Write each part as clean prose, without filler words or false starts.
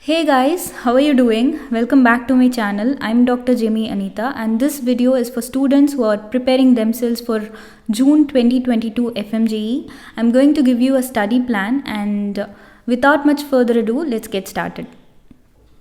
Hey guys, how are you doing? Welcome back to my channel. I'm Dr. Jimmy Anita, and this video is for students who are preparing themselves for June 2022 FMGE. I'm going to give you a study plan, and without much further ado, let's get started.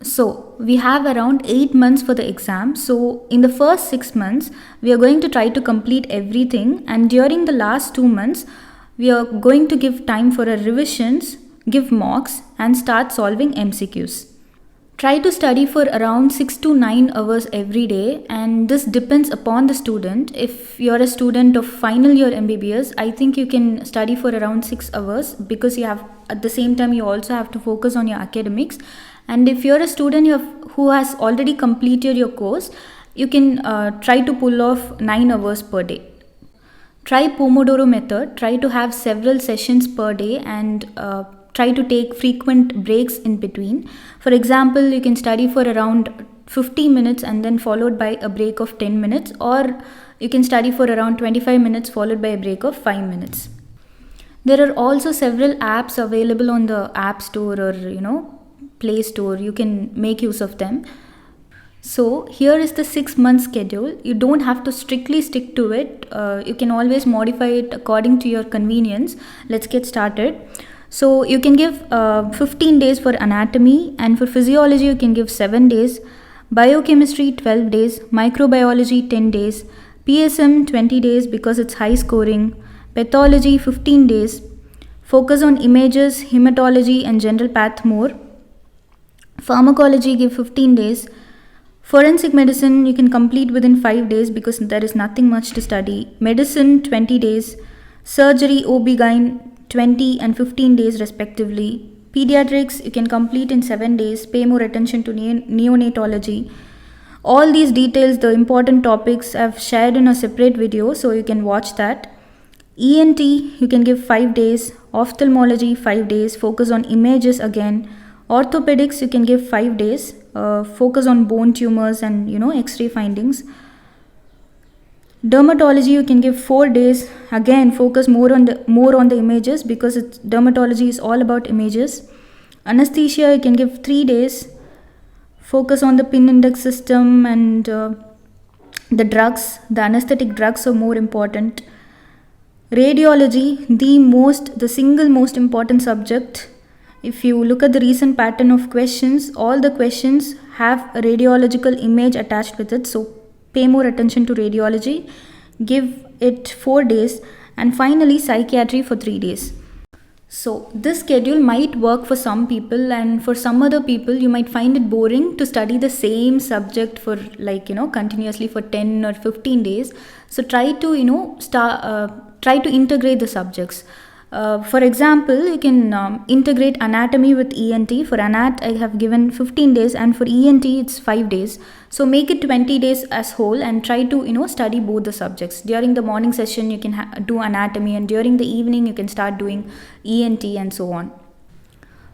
So, we have around 8 months for the exam. So, in the first 6 months, we are going to try to complete everything, and during the last 2 months, we are going to give time for a revisions, give mocks, and start solving MCQs. Try to study for around 6 to 9 hours every day, and this depends upon the student. If you're a student of final year MBBS, I think you can study for around 6 hours because you have at the same time you also have to focus on your academics. And if you're a student who has already completed your course, you can try to pull off 9 hours per day. Try Pomodoro method. Try to have several sessions per day and try to take frequent breaks in between. For example, you can study for around 50 minutes and then followed by a break of 10 minutes, or you can study for around 25 minutes followed by a break of 5 minutes. There are also several apps available on the App Store or Play Store. You can make use of them. So here is the 6-month schedule. You don't have to strictly stick to it. You can always modify it according to your convenience. Let's get started. So you can give 15 days for anatomy, and for physiology you can give 7 days, biochemistry 12 days, microbiology 10 days, PSM 20 days because it's high scoring, pathology 15 days, focus on images, hematology and general path more, pharmacology give 15 days, forensic medicine you can complete within 5 days because there is nothing much to study, medicine 20 days, surgery, OB-GYN 20 and 15 days respectively. Pediatrics you can complete in 7 days. Pay more attention to neonatology. All these details, the important topics, I've shared in a separate video, so you can watch that. ENT you can give 5 days. Ophthalmology 5 days. Focus on images again. Orthopedics you can give 5 days. Focus on bone tumors and X-ray findings. Dermatology you can give 4 days. Again, focus more on the images because dermatology is all about images. Anesthesia you can give 3 days. Focus on the pin index system and the drugs. The anesthetic drugs are more important. Radiology, the single most important subject. If you look at the recent pattern of questions, all the questions have a radiological image attached with it. So pay more attention to radiology, give it 4 days, and finally psychiatry for 3 days. So this schedule might work for some people, and for some other people you might find it boring to study the same subject for continuously for 10 or 15 days. So try to integrate the subjects. For example, you can integrate anatomy with ENT. For anat I have given 15 days, and for ENT it's 5 days. So make it 20 days as whole and try to study both the subjects. During the morning session you can do anatomy, and during the evening you can start doing ENT and so on.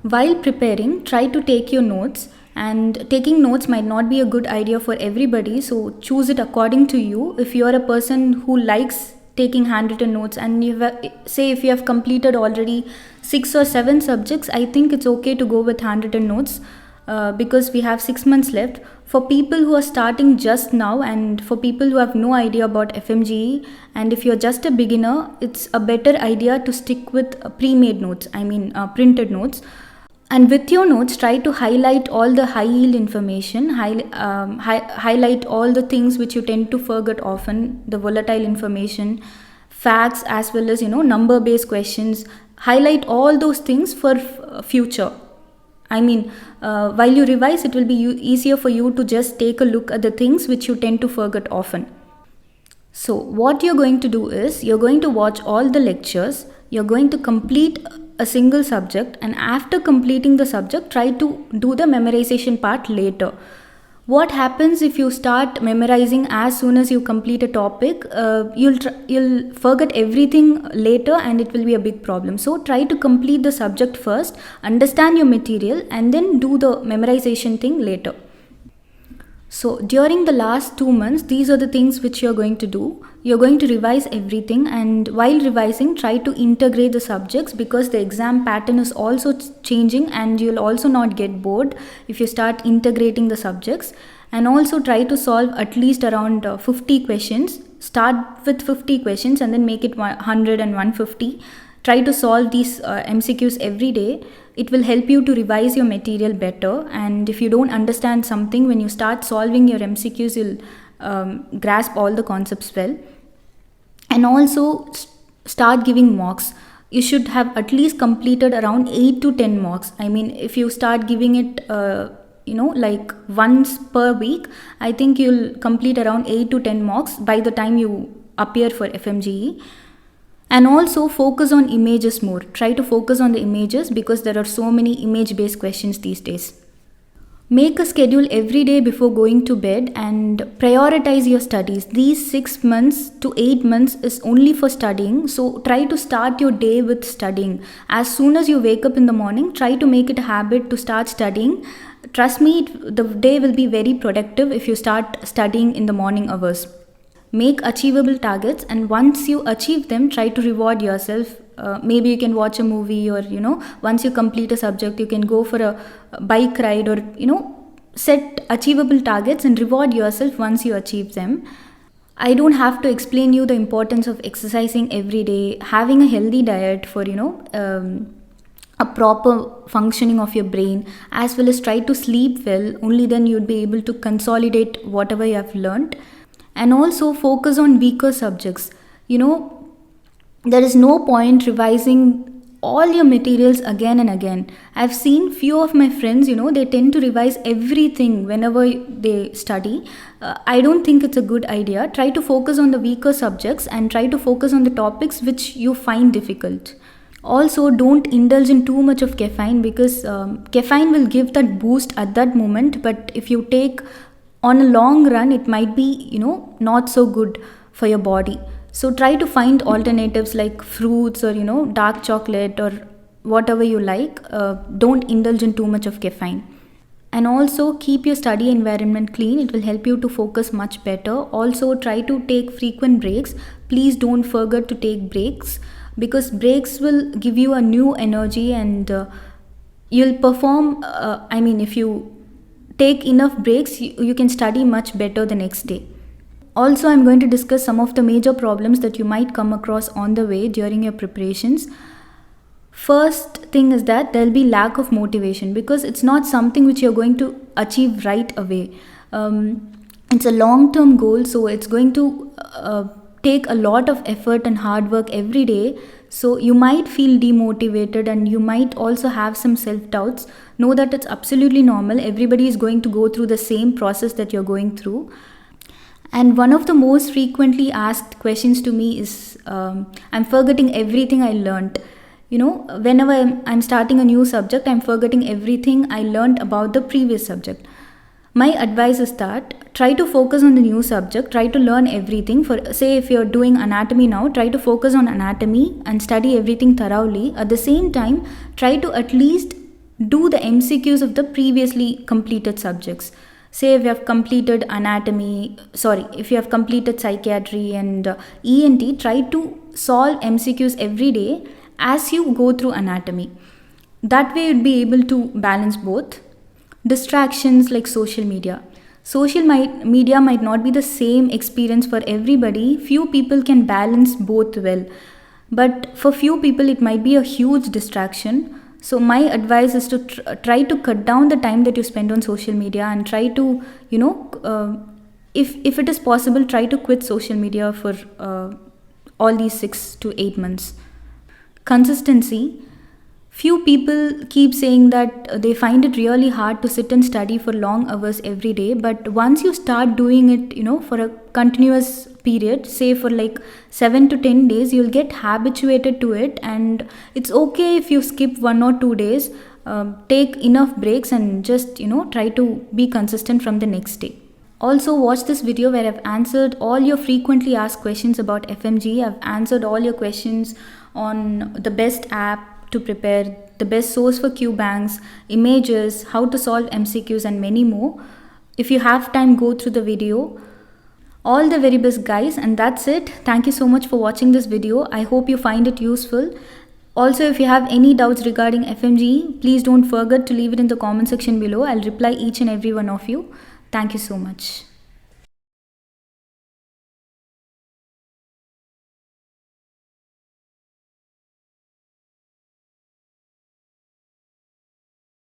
While preparing, try to take your notes, and taking notes might not be a good idea for everybody, so choose it according to you. If you are a person who likes taking handwritten notes, and if you have completed already 6 or 7 subjects, I think it's okay to go with handwritten notes because we have 6 months left. For people who are starting just now, and for people who have no idea about FMGE, and if you're just a beginner, it's a better idea to stick with pre-made notes, printed notes. And with your notes, try to highlight all the high yield information, highlight all the things which you tend to forget often, the volatile information, facts, as well as number based questions. Highlight all those things for future. While you revise, it will be easier for you to just take a look at the things which you tend to forget often. So what you're going to do is, you're going to watch all the lectures, you're going to complete a single subject, and after completing the subject, try to do the memorization part later. What happens if you start memorizing as soon as you complete a topic? You'll forget everything later, and it will be a big problem. So try to complete the subject first, understand your material, and then do the memorization thing later. So during the last 2 months, these are the things which you're going to do. You're going to revise everything, and while revising, try to integrate the subjects, because the exam pattern is also changing, and you'll also not get bored if you start integrating the subjects. And also try to solve at least around 50 questions. Start with 50 questions and then make it 100 and 150. Try to solve these MCQs every day. It will help you to revise your material better, and if you don't understand something, when you start solving your MCQs, you'll grasp all the concepts well. And also start giving mocks. You should have at least completed around 8 to 10 mocks. I mean, if you start giving it like once per week, I think you'll complete around 8 to 10 mocks by the time you appear for FMGE. And also focus on images more. Try to focus on the images, because there are so many image based questions these days. Make a schedule every day before going to bed and prioritize your studies. These 6 months to 8 months is only for studying. So try to start your day with studying. As soon as you wake up in the morning, try to make it a habit to start studying. Trust me, the day will be very productive if you start studying in the morning hours. Make achievable targets, and once you achieve them, try to reward yourself. Maybe you can watch a movie, or once you complete a subject, you can go for a bike ride, or set achievable targets and reward yourself once you achieve them. I don't have to explain you the importance of exercising every day, having a healthy diet for a proper functioning of your brain, as well as try to sleep well. Only then you'd be able to consolidate whatever you have learned. And also focus on weaker subjects. There is no point revising all your materials again and again. I've seen few of my friends, they tend to revise everything whenever they study. I don't think it's a good idea. Try to focus on the weaker subjects and try to focus on the topics which you find difficult. Also, don't indulge in too much of caffeine, because caffeine will give that boost at that moment, but if you take on a long run, it might be not so good for your body. So try to find alternatives like fruits, or dark chocolate, or whatever you like. Don't indulge in too much of caffeine. And also keep your study environment clean. It will help you to focus much better. Also try to take frequent breaks. Please don't forget to take breaks, because breaks will give you a new energy, and you'll perform. If you take enough breaks, you can study much better the next day. Also, I'm going to discuss some of the major problems that you might come across on the way during your preparations. First thing is that there'll be lack of motivation, because it's not something which you're going to achieve right away. It's a long-term goal, so it's going to take a lot of effort and hard work every day. So you might feel demotivated, and you might also have some self-doubts. Know that it's absolutely normal. Everybody is going to go through the same process that you're going through. And one of the most frequently asked questions to me is, I'm forgetting everything I learned. Whenever I'm starting a new subject, I'm forgetting everything I learned about the previous subject. My advice is that try to focus on the new subject, try to learn everything. For say, if you're doing anatomy now, try to focus on anatomy and study everything thoroughly. At the same time, try to at least do the MCQs of the previously completed subjects. Say if you have completed if you have completed psychiatry and ENT, try to solve MCQs every day as you go through anatomy. That way you'd be able to balance both. Distractions like social media. Media might not be the same experience for everybody. Few people can balance both well, but for few people it might be a huge distraction. So my advice is to try to cut down the time that you spend on social media, and try to if it is possible, try to quit social media for all these 6 to 8 months. Consistency. Few people keep saying that they find it really hard to sit and study for long hours every day, but once you start doing it, for a continuous period, say for like 7 to 10 days, you'll get habituated to it, and it's okay if you skip 1 or 2 days. Take enough breaks and just try to be consistent from the next day. Also, watch this video where I've answered all your frequently asked questions about FMG. I've answered all your questions on the best app to prepare, the best source for Q banks, images, how to solve MCQs, and many more. If you have time, go through the video. All the very best, guys, and that's it. Thank you so much for watching this video. I hope you find it useful. Also, if you have any doubts regarding FMGE, please don't forget to leave it in the comment section below. I'll reply each and every one of you. Thank you so much.